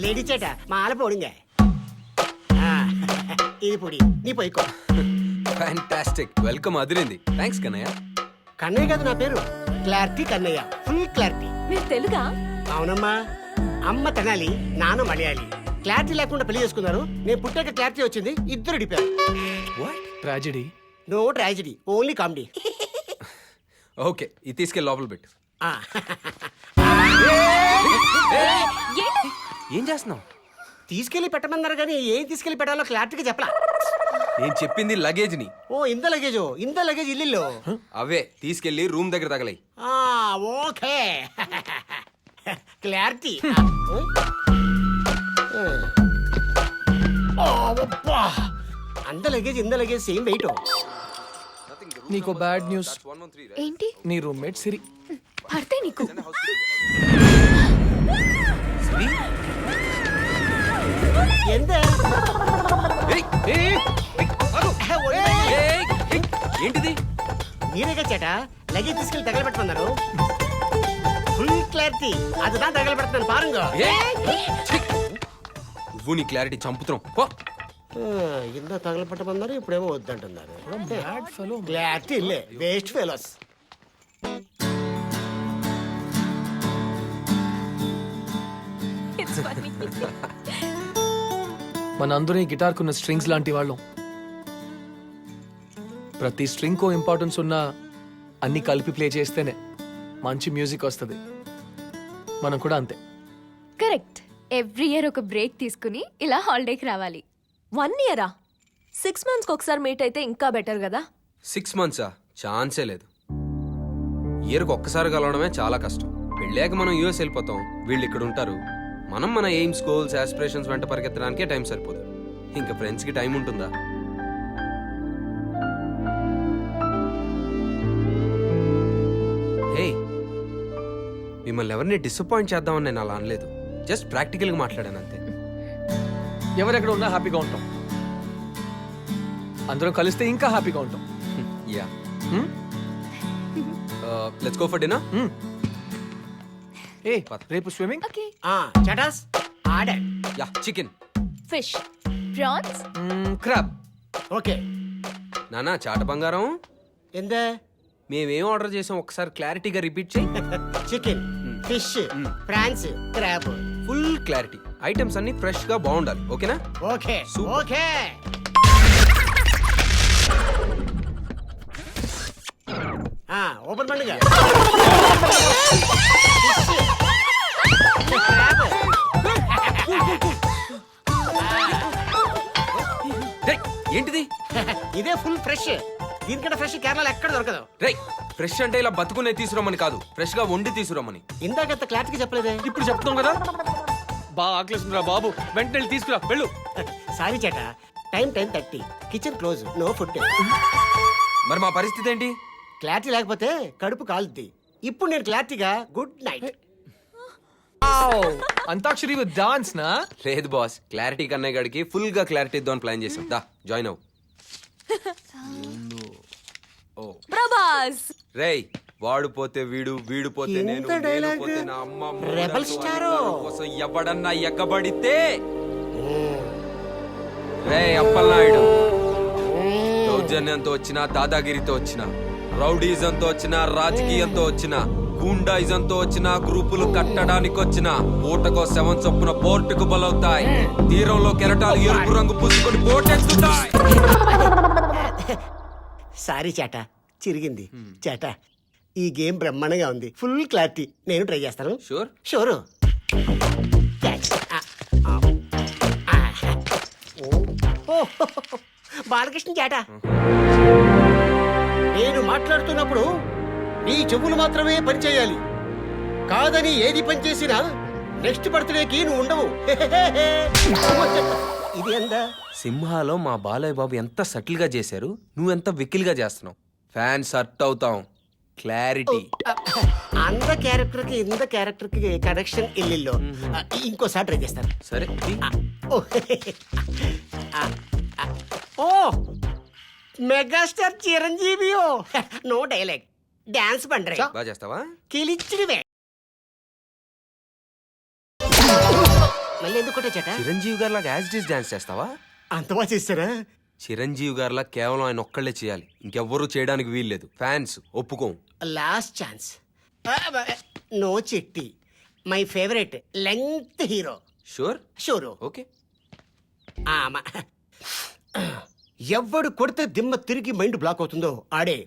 Lady ചേട്ടാ മാല പോടുങ്ക ఇది పొడి నీ పోయికో. ఫ్యాంటాస్టిక్, వెల్కమ్ అదిరింది. థ్యాంక్స్ కన్నయ్య. కన్నయ్య కాదు నా పేరు, క్లారిటీ కన్నయ్య, ఫుల్ క్లారిటీ. మీరు తెలుగా? అవునమ్మా, అమ్మ తెనాలి, నాన్న మలయాళి. క్లారిటీ లేకుండా పెళ్లి చేసుకున్నారు. నేను పుట్టాక క్లారిటీ వచ్చింది, ఇద్దరు డిపారు. What? Tragedy? No tragedy, only comedy. Okay, ఇది తీసుకెళ్ళి లోపల పెట్టు. ఏం చేస్తున్నావు? తీసుకెళ్లి పెట్టమన్నారు కానీ ఏం తీసుకెళ్లి పెట్టాలో క్లారిటీగా చెప్పలా. నేను చెప్పింది లగేజ్ ని. ఓ ఇంత లగేజ్ ఇల్లు. అవే తీసుకెళ్లి రూమ్ దగ్గర తగలయి. Okay clarity. అంత లగేజ్ ఇంత లగేజ్ సేమ్ వెయిట్. నీకు బ్యాడ్ న్యూస్. ఏంటి? నీ రూమ్మేట్ సిరి. పడితే నీకు ఎంత ఏంటిది? మీరేగా చేట లగేజ్ తీసుకెళ్లి తగలబెట్టమన్నారు. ఫుల్ క్లారిటీ அதுதான் తగలబెడుతున్నాను పారుంగ. నువ్వు నీ క్లారిటీ చంపుతున్నావు. ఇంత తగలబెట్టమన్నారు, ఇప్పుడేమో వద్దంటున్నారు. Bad fellow. క్లారిటీ ఇల్లే, వేస్ట్ ఫెలోస్. మనందరూ ఈ గిటార్కున్న స్ట్రింగ్స్ లాంటి వాళ్ళం. ప్రతి స్ట్రింగ్ కో ఇంపార్టెన్స్ ఉన్నా అన్ని కలిపి ప్లే చేస్తేనే మంచి మ్యూజిక్ వస్తుంది. మనం కూడా అంతే. కరెక్ట్. ఎవ్రీ ఇయర్ ఒక బ్రేక్ తీసుకుని ఇలా హాలిడేకి రావాలి. 1 ఇయరా? 6 months ఒకసారి మీట్ అయితే ఇంకా బెటర్ కదా. 6 months ఛాన్సే లేదు. ఇయర్కి ఒక్కసారి కలవడమే చాలా కష్టం. వెళ్ళాక మనం యూఎస్ వెళ్ళిపోతాం, వీళ్ళు ఇక్కడ ఉంటారు. మనం మన ఎయిమ్స్, గోల్స్, ఆస్పిరేషన్స్ వెంట పరిగెత్తడానికే టైం సరిపోదు. ఇంకా ఫ్రెండ్స్కి టైం ఉంటుందా? హే, మిమ్మల్ని ఎవరిని డిసప్పాయింట్ చేద్దామని నేను అలా అనలేదు. జస్ట్ ప్రాక్టికల్గా మాట్లాడాను అంతే. ఎవరెక్కడ ఉన్నా హ్యాపీగా ఉంటాం. అందరూ కలిస్తే ఇంకా హ్యాపీగా ఉంటాం. Yeah, let's go for dinner. ఏ రేపు స్విమ్మింగ్? ఓకే. చటాస్ order. Yeah, chicken. Fish, prawns, crab. Okay. నానా చాట బంగారం, ఎంత? మేమేం ఆర్డర్ చేసాం ఒకసారి క్లారిటీగా రిపీట్ చేయి. Chicken, fish, prawns, crab. Full clarity. Items అన్ని ఫ్రెష్ గా బాగుండాలి. ఓకేనా? Okay Super. ఓకే. ఓపెన్ పండుగ. రేయ్, ఏంటిది? ఇదే ఫుల్ ఫ్రెష్. దీనికంటే ఫ్రెష్ కేరళలో ఎక్కడ దొరకదు. రేయ్, ఫ్రెష్ అంటే ఇలా బతుకునే తీసుకురమ్మని కాదు, ఫ్రెష్ గా వండి తీసుకురమ్మని. ఇందాకంత క్లారిటీగా చెప్పలేదే. ఇప్పుడు చెప్తాం కదా. బాగా ఆకలిస్తుందిరా బాబు, వెంటనే తీసుకురా వెళ్ళు. సారీ చేట, time 10:30, kitchen close, no food. మరి మా పరిస్థితి ఏంటి? క్లారిటీ లేకపోతే కడుపు కాలుద్ది. ఇప్పుడు నేను క్లారిటీగా good night. Antakshari with dance నా? లేదు బాస్, క్లారిటీ కన్నయ్య గడికి ఫుల్ గా క్లారిటీ ఇద్దాం ప్లాన్ చేసాం. దా జాయిన్ అవ్వు. ప్రభాస్. రేయ్, వాడు పోతే వీడు, వీడు పోతే నేను, ఎంత నేను dialogue? పోతే నా అమ్మ. రెబల్ స్టార్ కోసం ఎవడన్నా ఎక్కబడితే రేయ్ అప్పలనాయుడు, దౌర్జన్యంతో వచ్చినా, దాదాగిరితో వచ్చినా, రౌడీజంతో వచ్చినా, రాజకీయంతో వచ్చినా, గూండాయిజంతో వచ్చినా, గ్రూపులు కట్టడానికి వచ్చినా, పూటకో 7 చొప్పున పోర్టుకు బలవుతాయి. తీరంలో కెరటాలు ఎరుపు రంగు పూసుకొని పోటెత్తుతాయి. సారీ చేట, చిరిగింది. చేట, ఈ గేమ్ బ్రహ్మాండంగా ఉంది. Full clarity. నేను ట్రై చేస్తాను. షూర్? షూరు. బాలకృష్ణ చేట, నేను మాట్లాడుతున్నప్పుడు నీ చెవులు మాత్రమే పనిచేయాలి. కాదని ఏది పనిచేసినా నెక్స్ట్ బర్త్డేకి నువ్వు ఉండవు. ఇది ఎంత? సింహాలో మా బాలయ్య బాబు ఎంత సటిల్ గా చేశారు, నువ్వెంత వెకిల్ గా చేస్తున్నావు. ఫ్యాన్స్ హర్ట్ అవుతాం. క్లారిటీ. అంత క్యారెక్టర్కి ఇంత క్యారెక్టర్కి కనెక్షన్ ఇల్లిల్లో. ఇంకోసారి ట్రై చేస్తాను. సరే. ఓ megastar Chiranjeevi. No dialogue, dance పండ్రే. బాగా చేస్తావా? కిలిచ్చిడివే. మళ్ళీ ఎందుకు కొట్టే చేట చిరంజీవి గారిలా యాజ్ ఇట్ ఈస్ డాన్స్ చేస్తావా? అంత బాగా చేస్తారా? చిరంజీవి గారిలా కేవలం ఆయన ఒక్కళ్ళే చేయాలి, ఇంకెవ్వరూ చేయడానికి వీల్లేదు. ఫ్యాన్స్ ఒప్పుకోం. Last chance. No Chitti, my favourite length hero. Sure? Sure. Okay. ఎవ్వడు కొడితే దిమ్మ తిరిగి మైండ్ బ్లాక్ అవుతుందో ఆడే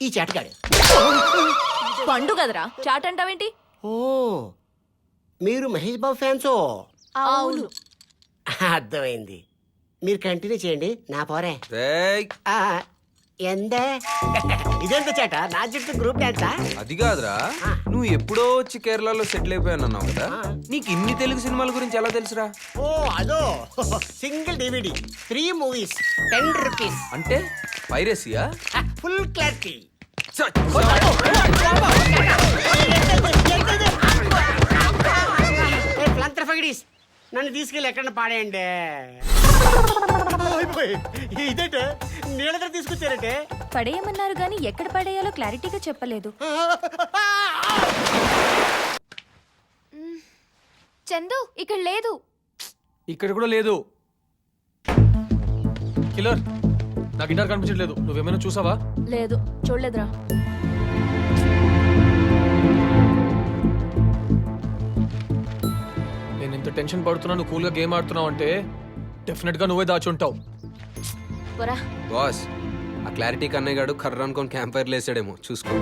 ఈ చాటగాడే. పండు కదరా చాట్ అంటావేంటి? ఓ, మీరు మహేష్ బాబు ఫ్యాన్సో? అవును. అర్థమైంది. మీరు కంటిన్యూ చేయండి, నా పోరే. రేయ్, ఎందే ఇదేంత చేట? నా చుట్టూ గ్రూప్ డాన్సా? అది కాదురా, నువ్వు ఎప్పుడో వచ్చి కేరళలో సెటిల్ అయిపోయానన్నావు కదా, నీకు ఇన్ని తెలుగు సినిమాల గురించి ఎలా తెలుసురా? ఓ అదో, సింగిల్ డివిడి 3 movies 10 rupees. అంటే పైరసీయా? Full clarity. నన్ను తీసుకెళ్ళి ఎక్కడ పాడేయండి. ఇదేంటే నీళ్ళ దగ్గర తీసుకొచ్చారంటే? పడేయమన్నారు గానీ ఎక్కడ పడేయాలో క్లారిటీగా చెప్పలేదు. చందు ఇక్కడ లేదు. ఇక్కడ కూడా లేదు. కిల్లర్, నా గిటార్ కనిపించట్లేదు. నువ్వేమైనా చూసావా? లేదు, చూడలేదురా. నేను ఇంత టెన్షన్ పడుతున్నా, నువ్వు కూల్గా గేమ్ ఆడుతున్నావు అంటే డెఫినెట్ గా నువ్వే దాచుంటావు. పోరా. బాస్, ఆ క్లారిటీ కన్నయ్య గాడు కర్ర అనుకొని క్యాంప్ ఫైర్ లేసాడేమో, చూసుకో.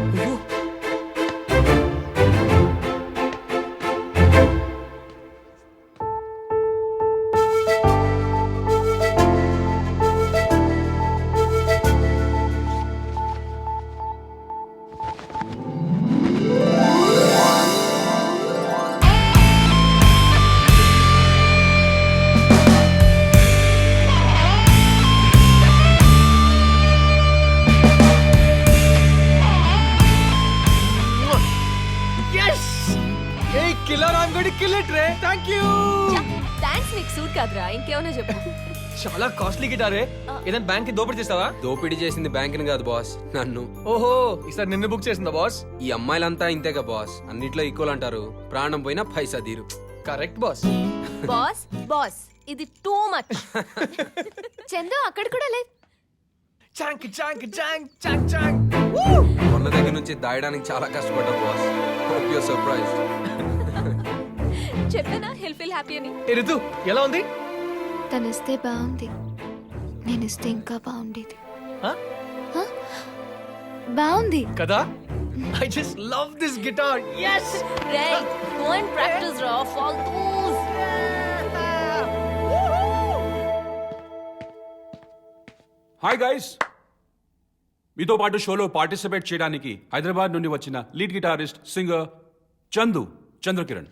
Killer, I'm going to kill it ray. Thank you. Thanks, నీకు సూట్ కాదురా, ఇంకేమైనా చెప్పు. చాలా కాస్ట్లీ గిటారే. ఏదైనా బ్యాంక్ కి దోపిడీ చేస్తావా? దోపిడీ చేసింది బ్యాంకుని కాదు బాస్, నన్ను. ఓహో, ఈసారి నిన్ను బుక్ చేసిందా బాస్? ఈ అమ్మాయిలంతా ఇంతేగా బాస్, అన్నిట్లో ఈక్వల్ అంటారు. ప్రాణం పోయినా పైసా తీరు. Correct boss. బాస్ బాస్, ఇది టూ మచ్. చందు అక్కడ కూడా లేదు. చాంక్ చాంక్ చాంక్ చాంక్ చాంక్. కొన్న దగ్గర నుంచి దాయడానికి చాలా కష్టపడ్డా boss. Hope you are surprised. చెప్పానా హెల్ ఫీల్ హ్యాపీ అని? ఏ రితు, ఎలా ఉంది? తను ఇస్తే బాగుంది, నేను ఇస్తే ఇంకా బాగుండేది. Huh? బాగుంది కదా? I just love this guitar. Yes. రేయ్, go and practice రా, faltoos. హాయ్ గైస్, మీతో పాటు షోలో పార్టిసిపేట్ చేయడానికి హైదరాబాద్ నుండి వచ్చిన lead guitarist singer Chandrakiran.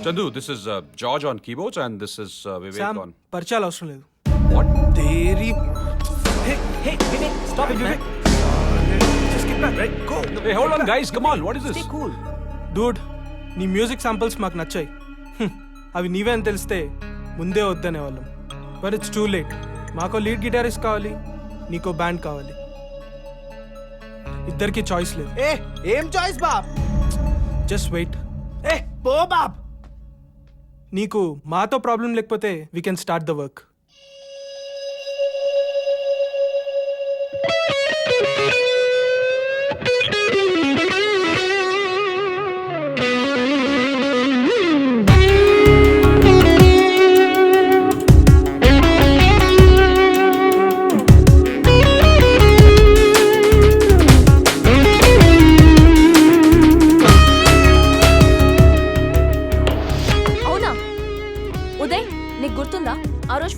Chandu, this is George on keyboards and this is Vivek Sam, on. పరిచయాలు అవసరం లేదు. What? Theri. Hey, Vivek, stop it, Vivek. Just get back, right? Go. Hey, hold on guys, come on, what is this? Stay cool. Dude, నీ music samples మాకు నచ్చాయి. అవి నీవే అని తెలిస్తే ముందే వద్దనేవాళ్ళం. But it's too late. మాకో లీడ్ గిటారిస్ట్ కావాలి, నీకో బ్యాండ్ కావాలి. ఇద్దరికి చాయిస్ లేదు. ఏం చాయిస్ బాబ్? Just wait. పో బాబ్. నీకు మాతో ప్రాబ్లం లేకపోతే we can start the work.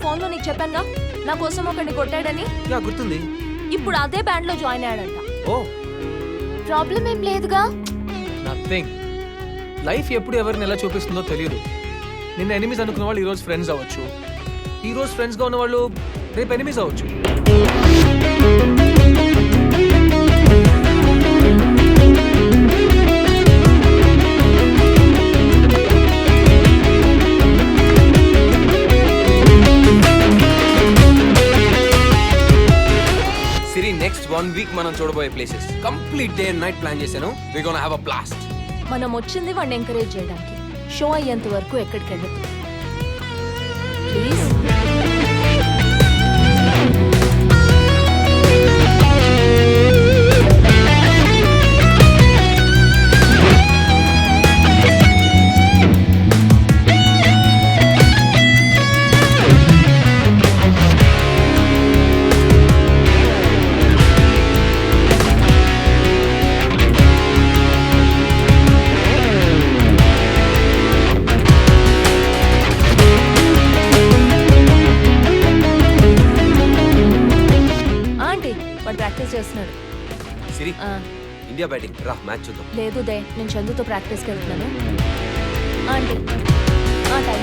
ఫోన్లో నీకు చెప్పానుగా నా కోసం ఒకరిని కొట్టాడని. యా, గుర్తుంది. ఇప్పుడు అదే బ్యాండ్ లో జాయిన్ అయ్యాడంట. ఓ, ప్రాబ్లం ఏం లేదుగా. నథింగ్. లైఫ్ ఎప్పుడు ఎవరిని ఎలా చూపిస్తుందో తెలియదు. నిన్న ఎనిమీస్ అనుకున్న వాళ్ళు ఈరోజు ఫ్రెండ్స్ అవ్వచ్చు, ఈరోజు ఫ్రెండ్స్గా ఉన్న వాళ్ళు రేపు ఎనిమీస్ అవ్వచ్చు. సిరి నెక్స్ట్ 1 వీక్ మనం చూడబోయే places complete day and night plan చేశాను. వి గోనా హ్యావ్ అ బ్లాస్ట్. మనం వచ్చింది వాడిని ఎంకరేజ్ చేయడానికి. షో అయ్యేంత వరకు ఎక్కడికి వెళ్ళదు ప్లీజ్. ప్రాక్టీస్ చేస్తున్నాడు. సిరి ఇండియా బ్యాటింగ్ రా మ్యాచ్ చూద్దాం. లేదు దే, నేను చందుతో ప్రాక్టీస్కి వెళ్తున్నాను. Aunty time